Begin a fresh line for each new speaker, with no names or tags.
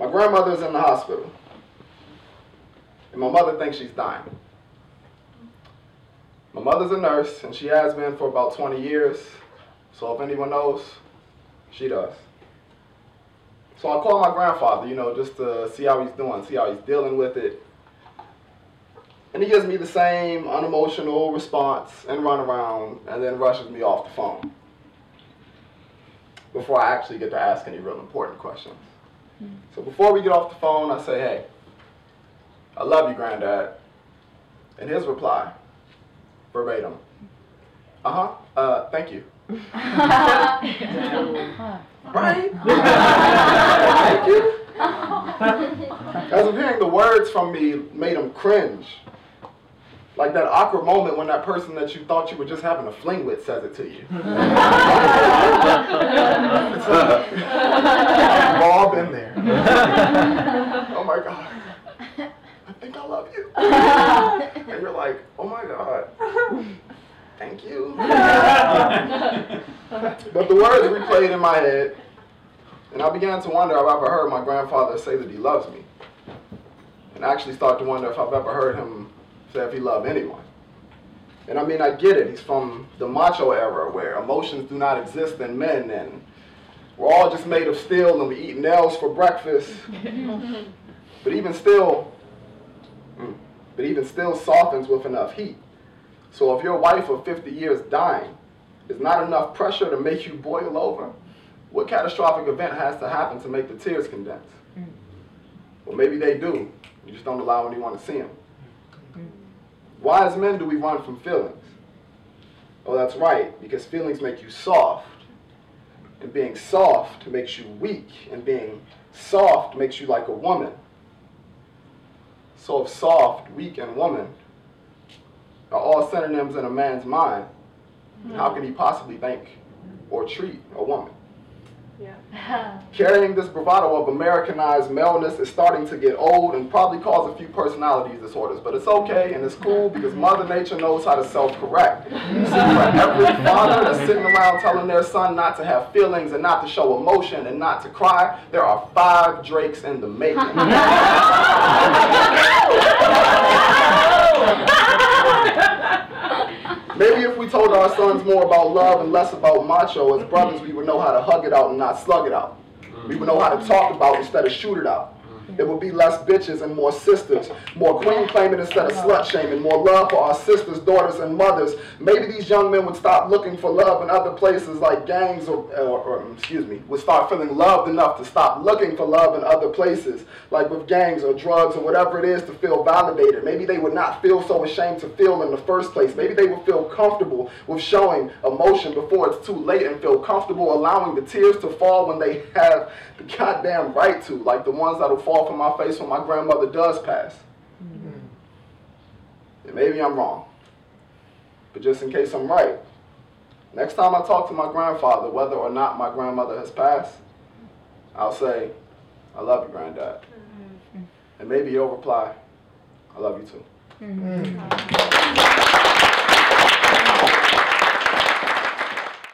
My grandmother's in the hospital, and my mother thinks she's dying. My mother's a nurse, and she has been for about 20 years, so if anyone knows, she does. So I call my grandfather, you know, just to see how he's doing, see how he's dealing with it. And he gives me the same unemotional response and run around, and then rushes me off the phone before I actually get to ask any real important questions. So before we get off the phone, I say, hey, I love you, Granddad. And his reply, verbatim, thank you. Right? Thank you. As I'm hearing the words from me made him cringe. Like that awkward moment when that person that you thought you were just having a fling with says it to you. We've all been there. Oh my God. I think I love you. And you're like, oh my God. Thank you. But the words replayed in my head, and I began to wonder if I've ever heard my grandfather say that he loves me. And I actually started to wonder if I've ever heard him say if he loved anyone. And I mean, I get it. He's from the macho era where emotions do not exist in men, and we're all just made of steel and we eat nails for breakfast. But even still softens with enough heat. So if your wife of 50 years dying is not enough pressure to make you boil over, what catastrophic event has to happen to make the tears condense? Well, maybe they do. You just don't allow anyone to see them. Why as men do we run from feelings? Oh, that's right, because feelings make you soft. And being soft makes you weak. And being soft makes you like a woman. So if soft, weak, and woman are all synonyms in a man's mind, how can he possibly think or treat a woman? Yeah. Carrying this bravado of Americanized maleness is starting to get old and probably cause a few personality disorders, but it's okay and it's cool because Mother Nature knows how to self-correct. You see, for every father that's sitting around telling their son not to have feelings and not to show emotion and not to cry, there are 5 Drakes in the making. Maybe if we told our sons more about love and less about macho, as brothers we would know how to hug it out and not slug it out. We would know how to talk about instead of shoot it out. It would be less bitches and more sisters, more queen claiming instead of slut shaming, more love for our sisters, daughters, and mothers. Maybe these young men would stop looking for love in other places like gangs would start feeling loved enough to stop looking for love in other places like with gangs or drugs or whatever it is to feel validated. Maybe they would not feel so ashamed to feel in the first place. Maybe they would feel comfortable with showing emotion before it's too late and feel comfortable allowing the tears to fall when they have the goddamn right to, like the ones that'll fall from my face when my grandmother does pass. And maybe I'm wrong, but just in case I'm right, next time I talk to my grandfather, whether or not my grandmother has passed, I'll say, I love you, Granddad. And maybe he'll reply, I love you too.